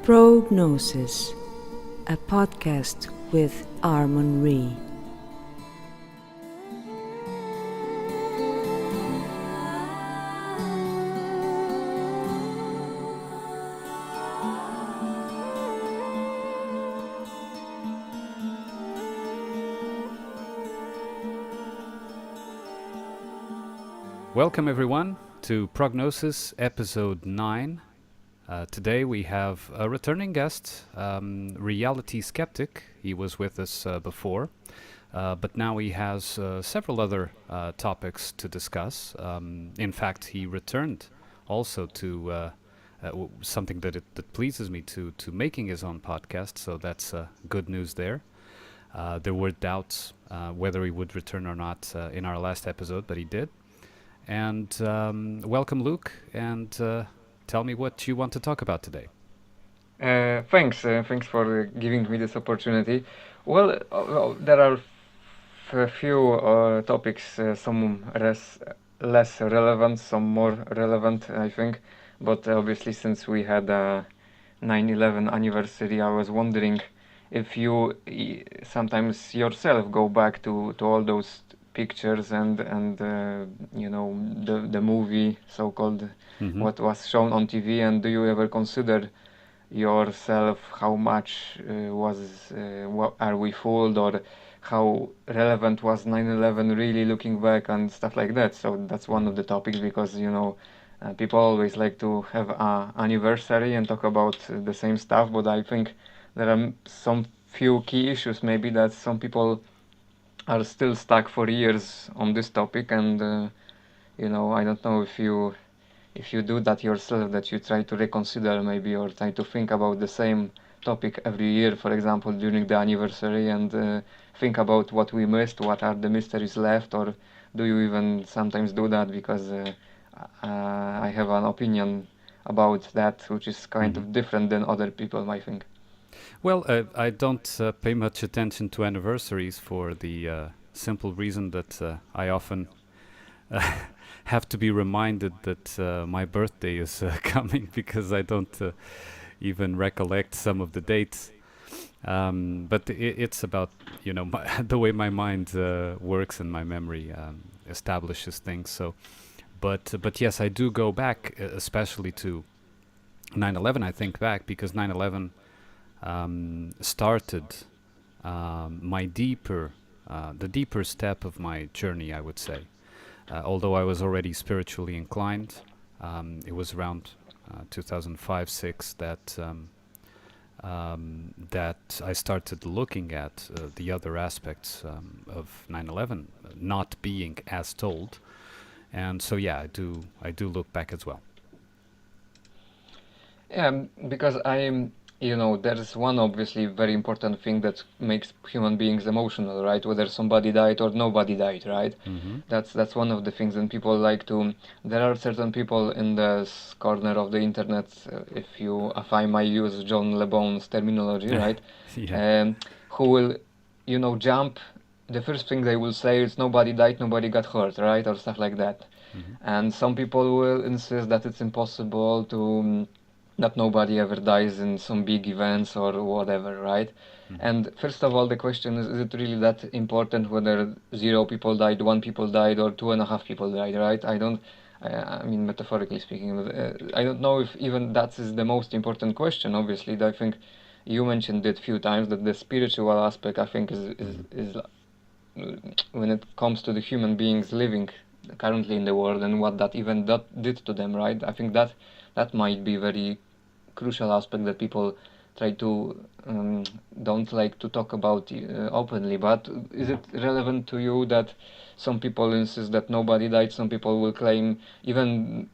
Pro.Gnosis, a podcast with Armon Ree. Welcome everyone to Pro.Gnosis episode 9. Today we have a returning guest, Reality Sceptic. He was with us before, but now he has several other topics to discuss. In fact, he returned also to something that pleases me, to making his own podcast, so that's good news there. There were doubts whether he would return or not in our last episode, but he did. And welcome, Luke, and tell me what you want to talk about today. Thanks for giving me this opportunity. Well, there are a few topics, some less relevant, some more relevant, I think. But obviously, since we had a 9/11 anniversary, I was wondering if you sometimes yourself go back to all those pictures and the movie so-called what was shown on TV, and do you ever consider yourself how much what are we fooled, or how relevant was 9/11 really looking back and stuff like that? So that's one of the topics, because people always like to have an anniversary and talk about the same stuff, but I think there are some few key issues maybe that some people are still stuck for years on this topic, and I don't know if you do that yourself, that you try to reconsider maybe, or try to think about the same topic every year, for example during the anniversary, and think about what we missed, what are the mysteries left, or do you even sometimes do that? Because I have an opinion about that which is kind of different than other people might think. Well, I don't pay much attention to anniversaries for the simple reason that I often have to be reminded that my birthday is coming, because I don't even recollect some of the dates. But it's about the way my mind works, and my memory establishes things. So, but yes, I do go back, especially to 9/11. I think back because 9/11 started the deeper step of my journey, I would say. Although I was already spiritually inclined, it was around 2005-06 that I started looking at the other aspects of 9/11 not being as told, and so yeah, I do look back as well. Yeah, because there is one obviously very important thing that makes human beings emotional, right? Whether somebody died or nobody died, right? That's one of the things, and people like to. There are certain people in this corner of the internet, if I might use John LeBon's terminology, right? Yeah. Who will, jump. The first thing they will say is nobody died, nobody got hurt, right, or stuff like that. And some people will insist that it's impossible to. That nobody ever dies in some big events or whatever, right? And first of all, the question is it really that important whether 0 people died, 1 people died, or 2.5 people died, right? I mean, metaphorically speaking, I don't know if even that is the most important question. Obviously, I think you mentioned it a few times, that the spiritual aspect, I think, is when it comes to the human beings living currently in the world, and what that even that did to them, right? I think that might be very crucial aspect that people try to don't like to talk about openly. But is it relevant to you that some people insist that nobody died? Some people will claim, even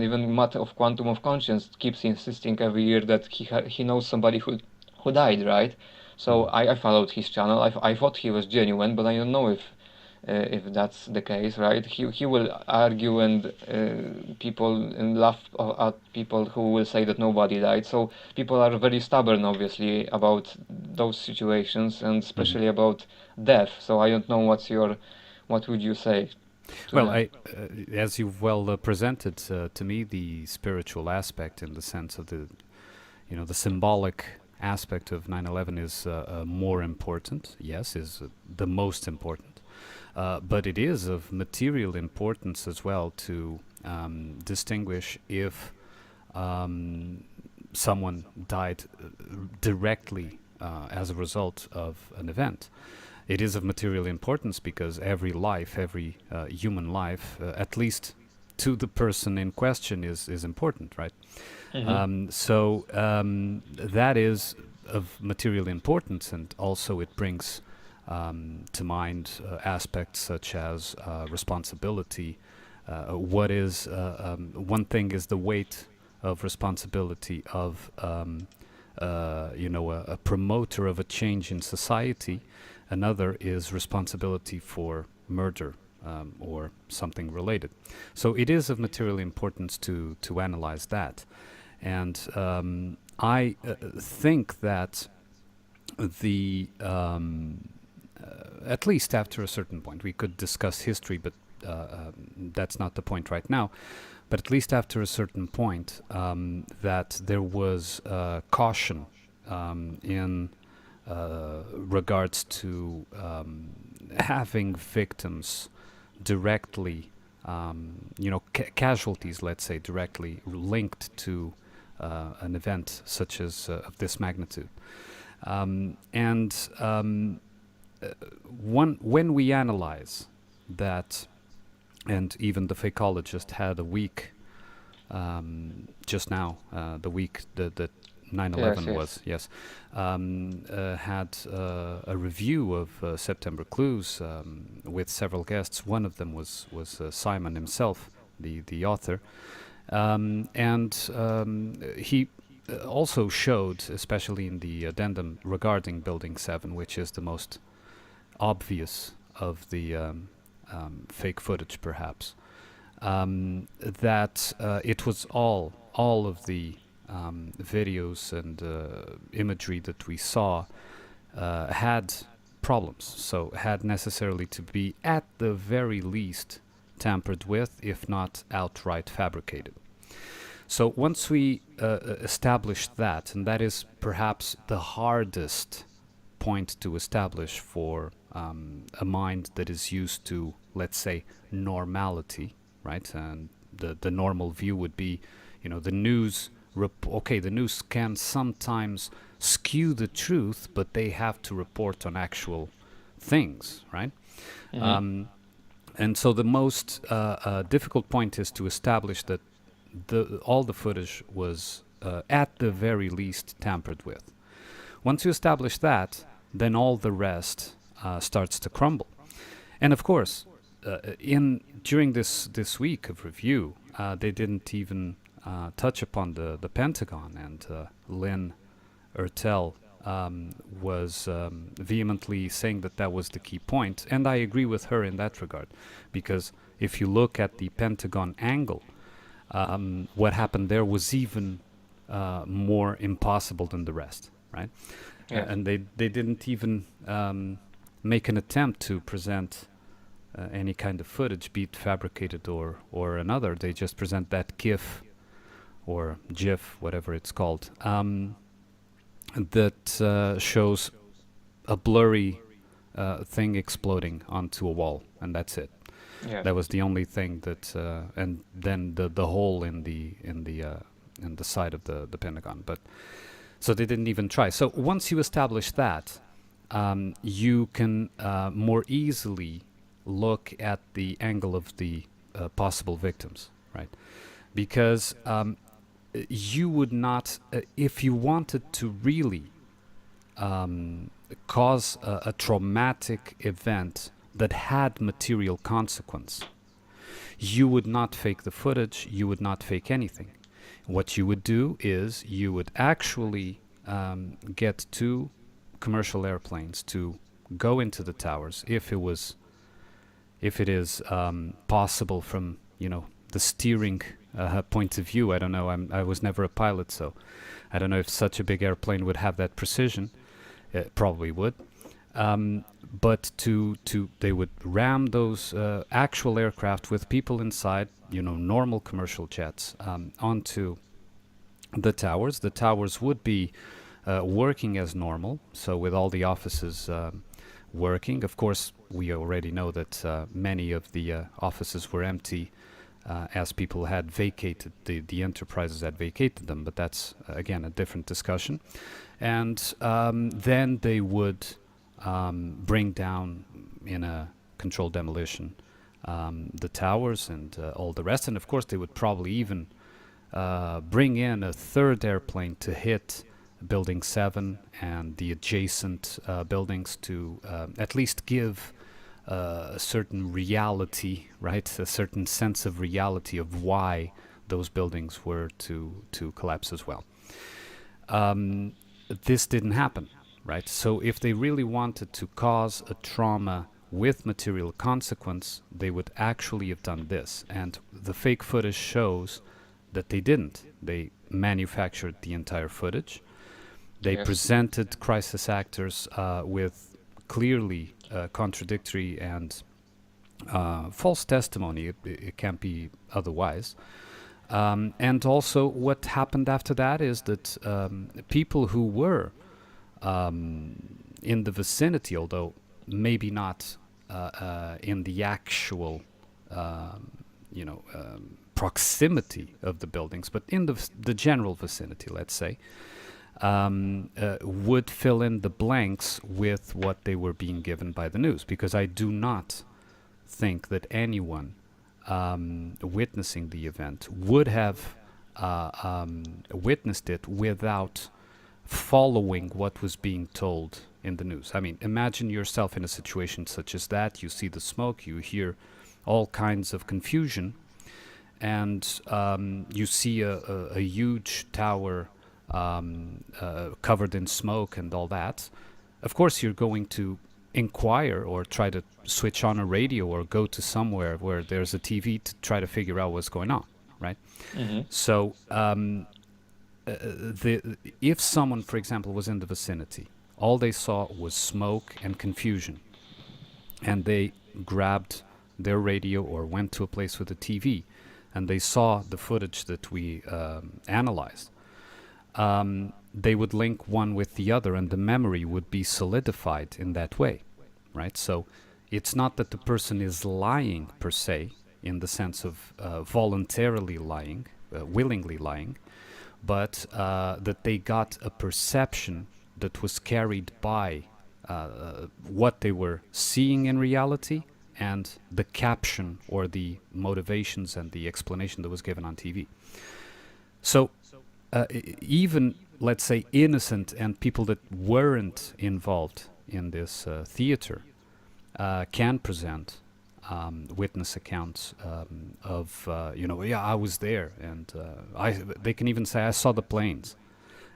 even Matt of Quantum of Conscience keeps insisting every year that he knows somebody who died, right? So I followed his channel. I thought he was genuine, but I don't know if that's the case, right? He will argue, and people and laugh at people who will say that nobody died. So people are very stubborn, obviously, about those situations, and especially about death. So I don't know what would you say to Well, that? as you've well presented to me, the spiritual aspect, in the sense of the the symbolic aspect of 9/11 is more important. Yes, is the most important. But it is of material importance as well to distinguish if someone died directly as a result of an event. It is of material importance because every life, every human life, at least to the person in question, is important, right? So that is of material importance, and also it brings to mind aspects such as responsibility. What is one thing is the weight of responsibility of a promoter of a change in society. Another is responsibility for murder or something related. So it is of material importance to analyze that. And I think that at least after a certain point, we could discuss history, but that's not the point right now. But at least after a certain point, that there was caution in regards to having victims directly, casualties, let's say, directly linked to an event such as of this magnitude. When we analyze that, and even the fakeologist had a week just now, the week that 9/11 was, yes, had a review of September Clues with several guests. One of them was Simon himself, the author, and he also showed, especially in the addendum regarding Building 7, which is the most obvious of the fake footage, perhaps, that it was all of the videos and imagery that we saw had problems, so had necessarily to be at the very least tampered with, if not outright fabricated. So once we established that, and that is perhaps the hardest point to establish for a mind that is used to, let's say, normality, right? And the normal view would be, the news. The news can sometimes skew the truth, but they have to report on actual things, right? And so the most difficult point is to establish that all the footage was at the very least tampered with. Once you establish that, then all the rest starts to crumble. And of course, during this week of review, they didn't even touch upon the Pentagon, and Lynn Ertel was vehemently saying that was the key point, and I agree with her in that regard, because if you look at the Pentagon angle, what happened there was even more impossible than the rest, right? Yeah. And they didn't even make an attempt to present any kind of footage, be it fabricated or another. They just present that GIF or GIF, whatever it's called, that shows a blurry thing exploding onto a wall, and that's it. Yeah. That was the only thing that, and then the hole in the side of the Pentagon. But so they didn't even try. So once you establish that, you can more easily look at the angle of the possible victims, right? Because you would not, if you wanted to really cause a traumatic event that had material consequence, you would not fake the footage, you would not fake anything. What you would do is you would actually get 2 commercial airplanes to go into the towers if it is possible from the steering point of view. I don't know. I was never a pilot, so I don't know if such a big airplane would have that precision. It probably would. But they would ram those actual aircraft with people inside, normal commercial jets, onto the towers. The towers would be working as normal, so with all the offices working. Of course, we already know that many of the offices were empty as people had vacated, the enterprises had vacated them, but that's, again, a different discussion. And then they would bring down in a controlled demolition the towers and all the rest. And of course, they would probably even bring in a third airplane to hit Building 7 and the adjacent buildings to at least give a certain reality, right? A certain sense of reality of why those buildings were to collapse as well. This didn't happen, right? So if they really wanted to cause a trauma with material consequence, they would actually have done this. And the fake footage shows that they didn't. They manufactured the entire footage. They presented crisis actors with clearly contradictory and false testimony. It can't be otherwise. And also what happened after that is that people who were in the vicinity, although maybe not in the actual proximity of the buildings, but in the general vicinity, let's say, would fill in the blanks with what they were being given by the news. Because I do not think that anyone witnessing the event would have witnessed it without following what was being told in the news. I mean, imagine yourself in a situation such as that. You see the smoke, you hear all kinds of confusion, and you see a huge tower covered in smoke and all that. Of course, you're going to inquire or try to switch on a radio or go to somewhere where there's a TV to try to figure out what's going on, right? Mm-hmm. So if someone, for example, was in the vicinity, all they saw was smoke and confusion, and they grabbed their radio or went to a place with a TV, and they saw the footage that we analyzed, they would link one with the other, and the memory would be solidified in that way, right? So it's not that the person is lying per se, in the sense of voluntarily lying, willingly lying, but that they got a perception that was carried by what they were seeing in reality and the caption or the motivations and the explanation that was given on TV. So even, let's say, innocent and people that weren't involved in this theater can present witness accounts of, yeah, I was there, and they can even say, I saw the planes,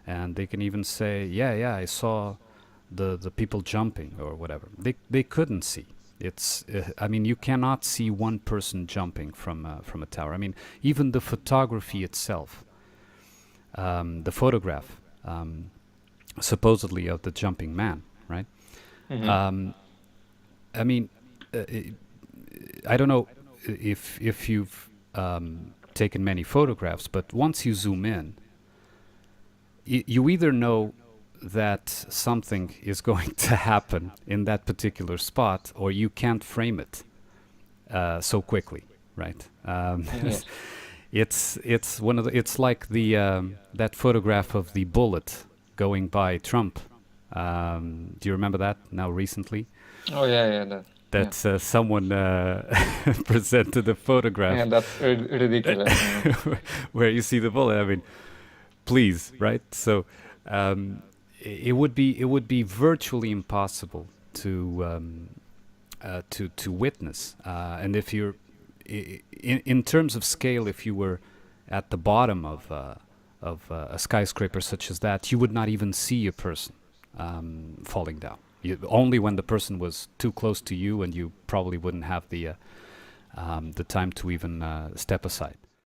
and they can even say, yeah, I saw the people jumping or whatever. They couldn't see. It's, I mean, you cannot see one person jumping from a tower. I mean, even the photography itself, the photograph, supposedly of the jumping man, right? Mm-hmm. I mean, I don't know if you've taken many photographs, but once you zoom in, you either know that something is going to happen in that particular spot, or you can't frame it so quickly, right? Yes. It's one of the, it's like the that photograph of the bullet going by Trump. Do you remember that now recently? Oh yeah. That someone presented a photograph. Yeah, that's ridiculous. Where you see the bullet. I mean, please, right? So it would be virtually impossible to witness. And if you're in terms of scale, if you were at the bottom of a skyscraper such as that, you would not even see a person falling down. Only when the person was too close to you, and you probably wouldn't have the time to even step aside.